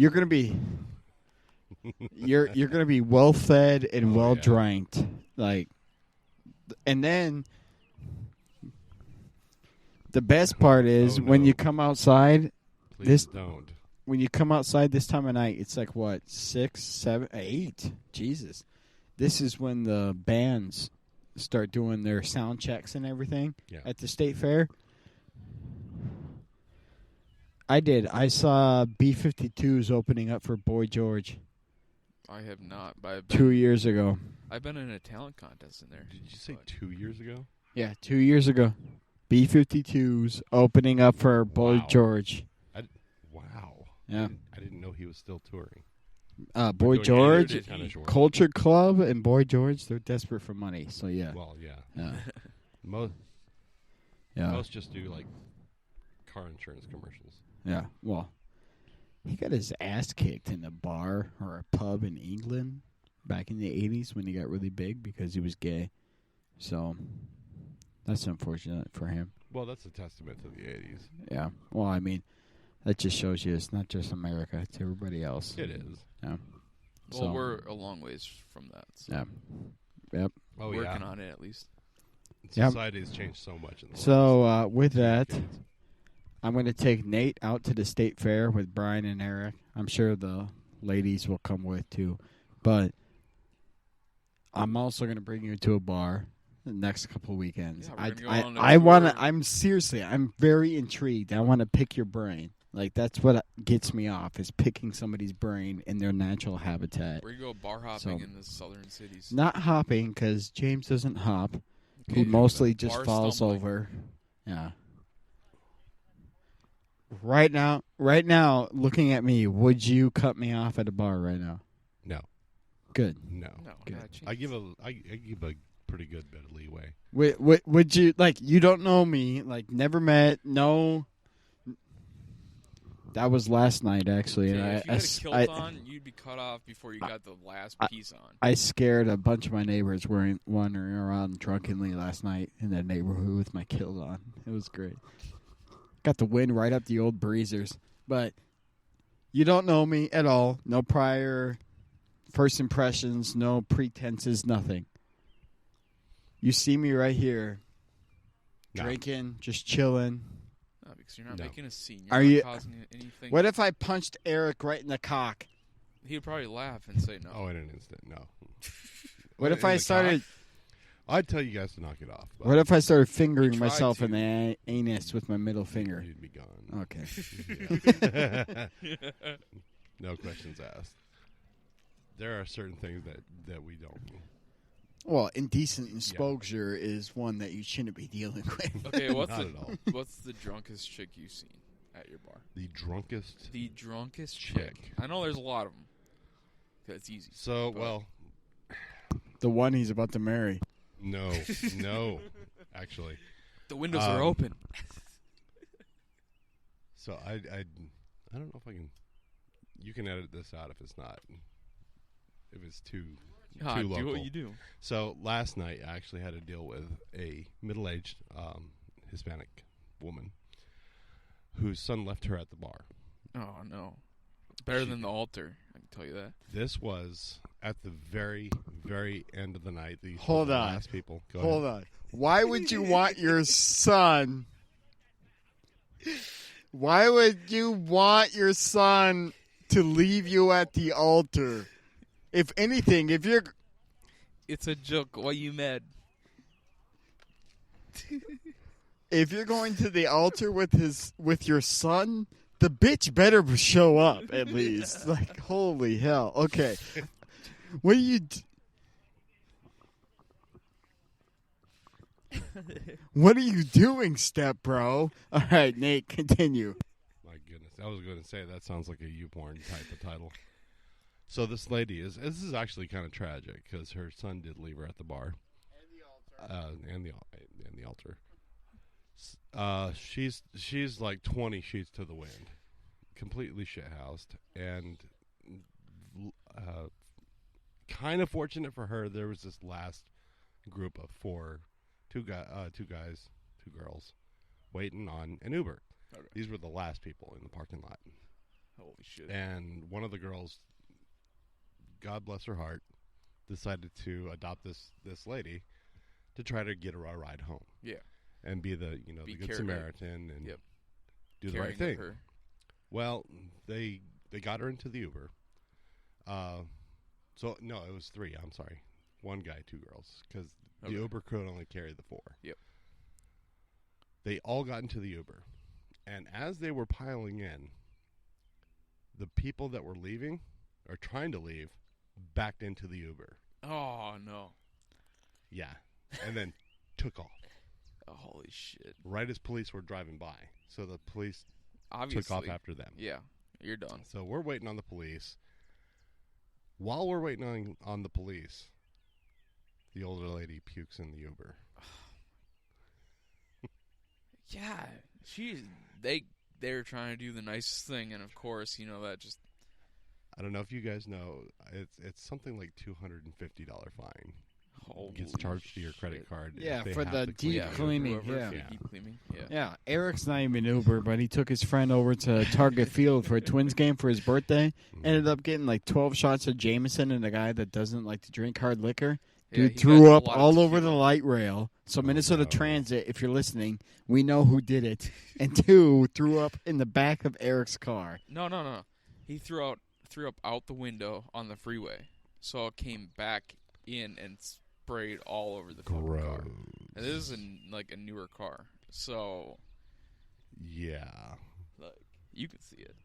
You're gonna be you're gonna be well fed and well drank, and then the best part is when you come outside. Please don't. When you come outside this time of night, it's like what 6, 7, 8. Jesus, this is when the bands start doing their sound checks and everything at the state fair. I saw B-52s opening up for Boy George. I have not. But 2 years ago. I've been in a talent contest in there. Did you say 2 years ago? Yeah, 2 years ago. B-52s opening up for Boy George. Wow. Yeah. I didn't know he was still touring. Boy George, Culture Club, and Boy George, they're desperate for money. So, yeah. Well, yeah. Most just do, like, car insurance commercials. Yeah, well, he got his ass kicked in a bar or a pub in England back in the 80s when he got really big because he was gay. So, that's unfortunate for him. Well, that's a testament to the 80s. Yeah. Well, I mean, that just shows you it's not just America, it's everybody else. It is. Yeah. Well, we're a long ways from that. So. Yeah. Yep. Oh, working on it, at least. Society has changed so much. In the last with that, I'm going to take Nate out to the state fair with Brian and Eric. I'm sure the ladies will come with, too. But I'm also going to bring you to a bar the next couple weekends. Yeah, I'm very intrigued. I want to pick your brain. Like, that's what gets me off, is picking somebody's brain in their natural habitat. We're going to go bar hopping in the southern cities. Not hopping, because James doesn't hop. Okay, he mostly just falls stumbling. over. Yeah. Right now, looking at me, would you cut me off at a bar right now? No. Good. No. Good. I give a pretty good bit of leeway. Would you, like, you don't know me, like, never met, no. That was last night, actually. Yeah, if you had a kilt on, you'd be cut off before you got the last piece on. I scared a bunch of my neighbors wandering around drunkenly last night in that neighborhood with my kilt on. It was great. Got the wind right up the old breezers. But you don't know me at all. No prior first impressions, no pretenses, nothing. You see me right here, drinking, just chilling. No, because you're not making a scene. You're not causing anything. What if I punched Eric right in the cock? He'd probably laugh and say no. Oh, in an instant, no. What if I started... I'd tell you guys to knock it off. What if I started fingering myself in the anus with my middle finger? You'd be gone. Okay. No questions asked. There are certain things that we don't. Well, indecent exposure is one that you shouldn't be dealing with. Okay, what's the drunkest chick you've seen at your bar? The drunkest? The drunkest chick. I know there's a lot of them. That's easy. So, the one he's about to marry. No, actually. The windows are open. So I don't know if I can. You can edit this out if it's not. If it's too local. Do what you do. So last night I actually had to deal with a middle-aged Hispanic woman whose son left her at the bar. Oh no! Better than the altar. I can tell you that. This was at the very, very end of the night. Hold on. Last people. Hold on. Why would you want your son? Why would you want your son to leave you at the altar? If anything, if you're... It's a joke. Why you mad? If you're going to the altar with your son, the bitch better show up at least. Like, holy hell. Okay. What are you... What are you doing, step bro? All right, Nate, continue. My goodness. I was going to say, that sounds like a YouPorn type of title. So this lady this is actually kind of tragic because her son did leave her at the bar. And the altar. She's like 20 sheets to the wind. Completely shithoused. And kind of fortunate for her, there was this last group of two guys, two girls, waiting on an Uber. Okay. These were the last people in the parking lot. Holy shit. And one of the girls, God bless her heart, decided to adopt this lady to try to get her a ride home. Yeah. And be the the good Samaritan and do the right thing. Her. Well, they got her into the Uber. So no, it was 3. I'm sorry, 1 guy, 2 girls, because the Uber could only carry the 4. Yep. They all got into the Uber, and as they were piling in, the people that were leaving or trying to leave backed into the Uber. Oh no. Yeah, and then took off. Oh, holy shit. Right as police were driving by, so the police Obviously took off after them. Yeah, you're done. So we're waiting on the police. While we're waiting on the police, the older lady pukes in the Uber. Yeah, they're trying to do the nicest thing, and of course, that just. I don't know if you guys know, it's something like $250 fine. Holy gets charged to your credit card. Yeah, if they for have the to deep cleaning. Whoever, Yeah. deep cleaning. Yeah. Yeah, Eric's not even Uber, but he took his friend over to Target Field for a Twins game for his birthday. Ended up getting like 12 shots of Jameson, and a guy that doesn't like to drink hard liquor. Dude he threw got up a lot of all over tequila. the light rail. So Minnesota no. Transit, if you're listening, we know who did it. And 2, threw up in the back of Eric's car. No. He threw up out the window on the freeway, so it came back in and sprayed all over the fucking car. And this is a newer car, so Yeah. like you can see it.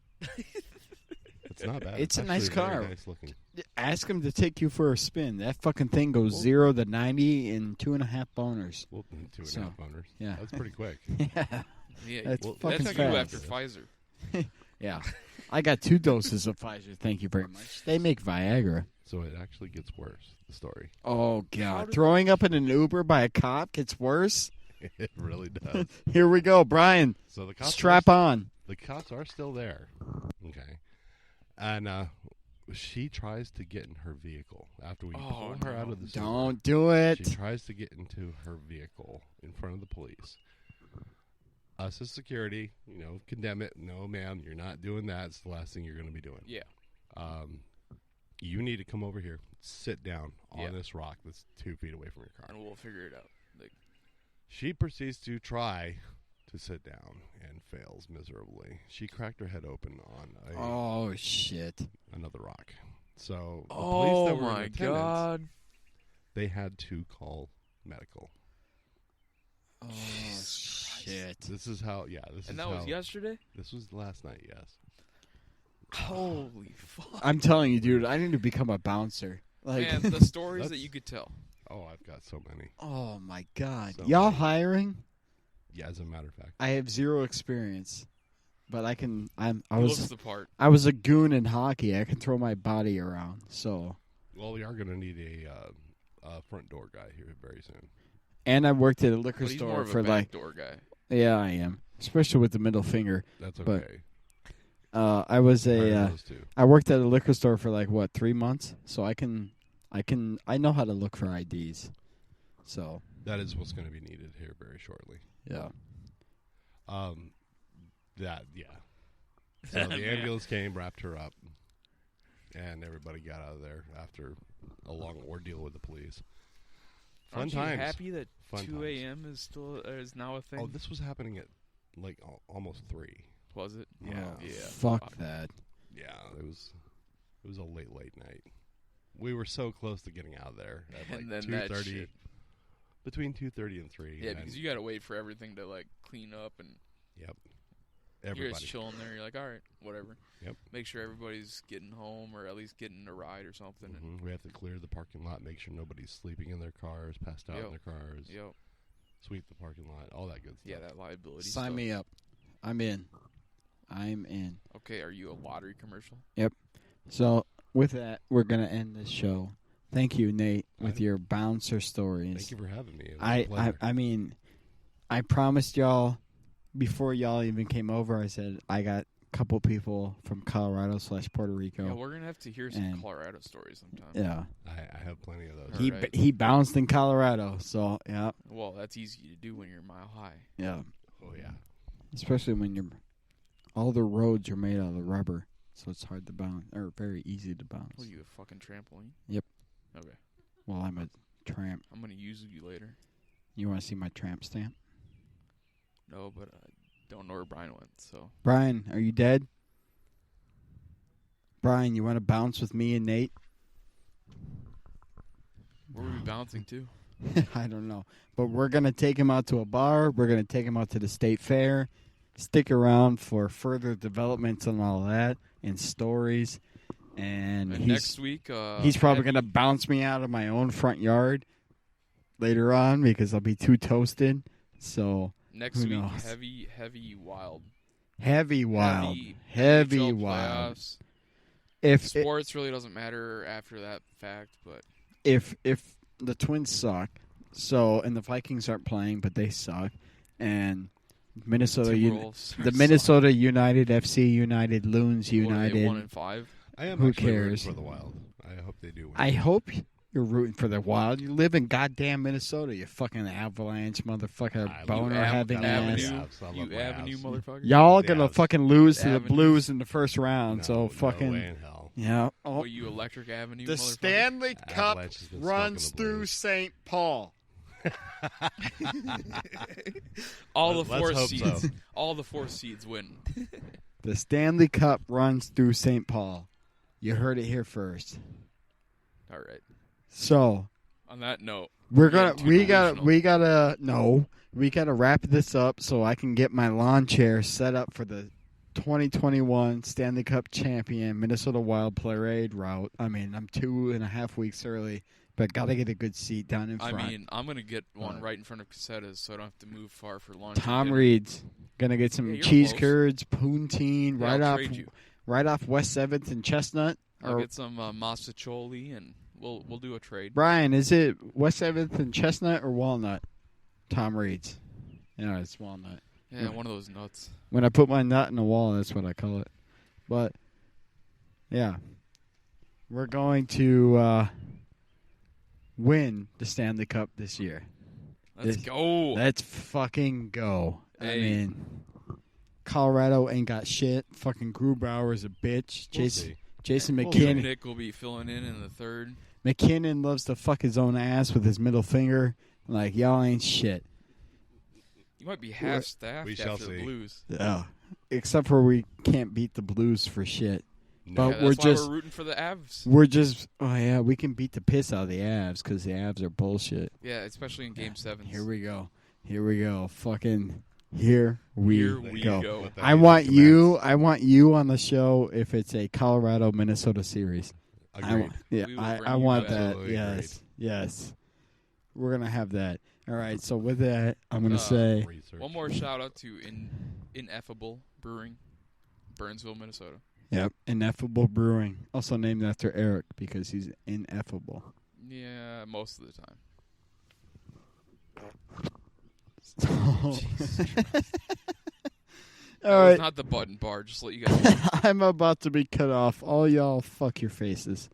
It's not bad. It's a actually nice very car. Nice looking. Ask him to take you for a spin. That fucking thing goes 0 to 90 in 2.5 boners. Well, 2.5 So, owners. yeah. That's pretty quick. Yeah. Yeah, That's well, fucking that's fast. you after Pfizer. Yeah. I got 2 doses of Pfizer. Thank you very much. They make Viagra. So it actually gets worse, the story. Oh, God. Throwing up in an Uber by a cop gets worse? It really does. Here we go. Brian, So the cops strap on. The cops are still there. Okay. And she tries to get in her vehicle after we pull her out of the Uber. Don't do it. She tries to get into her vehicle in front of the police. Us as security, condemn it. No, ma'am, you're not doing that. It's the last thing you're going to be doing. Yeah. You need to come over here, sit down on Yeah. this rock that's 2 feet away from your car. And we'll figure it out. She proceeds to try to sit down and fails miserably. She cracked her head open on Oh, shit. another rock. So the police that were in my attendance, God. they had to call medical. Oh, shit. This is how. Yeah, this And is that how. was yesterday? This was last night. Yes. Holy fuck. I'm telling you, dude, I need to become a bouncer. Like, Man, the stories that That's- you could tell. Oh, I've got so many. oh, my God. So Y'all many. hiring? Yeah, as a matter of fact. I have 0 experience. But I He looks the part. I was a goon in hockey. I can throw my body around. So, Well, we are going to need a front door guy here very soon. and I worked at a liquor But he's store more of for a like, backdoor guy. yeah, I am, especially with the middle finger. That's But, okay. I was Hire a, those two. I worked at a liquor store for like 3 months, so I know how to look for IDs. So, That is what's going to be needed here very shortly. yeah. Yeah. So the ambulance came, wrapped her up, and everybody got out of there after a long ordeal with the police. Fun Aren't times. you happy that Fun 2 times. a.m. is now a thing? Oh, this was happening at like almost 3. Was it? Yeah. Oh, Yeah. fuck that. Yeah, it was a late night. We were so close to getting out of there at like And then that 2:30, shit. between 2:30 and 3. Yeah, and because you got to wait for everything to clean up, and Yep. you're Everybody. just chilling there. You're like, all right, whatever. Yep. Make sure everybody's getting home or at least getting a ride or something. And We have to clear the parking lot, make sure nobody's sleeping in their cars, passed out in Yep. their cars, Yep. sweep the parking lot, all that good stuff. Yeah, that liability. Sign stuff. me up. I'm in. I'm in. Okay, are you a lottery commercial? So, with that, we're going to end this show. Thank you, Nate, with Alright. your bouncer stories. Thank you for having me. It was a pleasure. I mean, I promised y'all before y'all even came over. I said I got a couple people from Colorado / Puerto Rico. Yeah, we're gonna have to hear some And- Colorado stories sometime. Yeah, I have plenty of those. he Alright. he bounced in Colorado, so yeah, Well, that's easy to do when you're mile high. yeah. Oh yeah. Especially when all the roads are made out of rubber. so it's hard to bounce, or very easy to bounce. What are you, a fucking trampoline? Yep. Okay. Well, I'm a tramp. I'm gonna use you later. You want to see my tramp stamp? No, but I don't know where Brian went, so. Brian, are you dead? Brian, you want to bounce with me and Nate? Where are we bouncing to? I don't know. But we're going to take him out to a bar. We're going to take him out to the state fair. Stick around for further developments and all that and stories. And next week, he's probably going to bounce me out of my own front yard later on because I'll be too toasted. So next who week, knows? heavy wild. Heavy wild. Heavy Heavy NHL wild. playoffs. If Sports really doesn't matter after that fact, but if the Twins suck, and the Vikings aren't playing, but they suck, and Minnesota, Timberwolves the Minnesota United, FC United, Loons What are they, United. 1-5. I am Who actually rooting cares? for the Wild. I hope they do win. I hope you're rooting for the Wild. You live in goddamn Minnesota, you fucking Avalanche motherfucker, I boner love having the ass. Avenue. Avs. I love You my Avenue Avs. motherfucker. Y'all The gonna Avs. fucking lose to the Avenues. Blues in the first round. so No fucking way in hell. yeah. Oh, What, you Electric Avenue the motherfucker? Stanley Cup Avalanche has been runs smoking the through Blues. St. Paul. All the Let's four hope seeds. so. All the four seeds win. The Stanley Cup runs through St. Paul. You heard it here first. All right. So On that note, we getting too gotta wrap this up so I can get my lawn chair set up for the 2021 Stanley Cup champion Minnesota Wild parade route. I mean, I'm 2.5 weeks early, but gotta get a good seat down in front. I mean, I'm gonna get one right in front of Casetta's, so I don't have to move far for lunch. Tom and Reed's gonna get some Yeah, you're cheese close. curds, poutine, dinner. right I'll off trade you. West 7th and Chestnut. I'll get some masticholi, and we'll do a trade. Brian, is it West 7th and Chestnut or Walnut? Tom Reed's. Yeah, it's Walnut. Yeah, one of those nuts. When I put my nut in the wall, that's what I call it. But, yeah. We're going to win the Stanley Cup this year. Let's go. Let's fucking go. I Hey. mean, Colorado ain't got shit. Fucking Grubauer is a bitch. We'll see. Jason We'll McKinnon. Nick will be filling in the third. McKinnon loves to fuck his own ass with his middle finger. Like, y'all ain't shit. You might be half staffed We shall after the see. Blues. Except for we can't beat the Blues for shit. No. But Yeah, we're that's why just- we're rooting for the Avs. We're just, oh yeah, we can beat the piss out of the Avs because the Avs are bullshit. Yeah, especially in Game 7. Here we go. Fucking here we Here we go. go. What that I means want is you. I want you on the show if it's a Colorado Minnesota series. Agreed. Yeah, We will bring I you want back. that. Absolutely Yes. We're gonna have that. All right. So with that, I'm gonna Uh, say Research. One more shout out to Ineffable Brewing, Burnsville, Minnesota. yep, Ineffable Brewing, also named after Eric because he's ineffable. Yeah, most of the time. All That was right. not the button bar. Just let you guys know. I'm about to be cut off. All y'all, fuck your faces.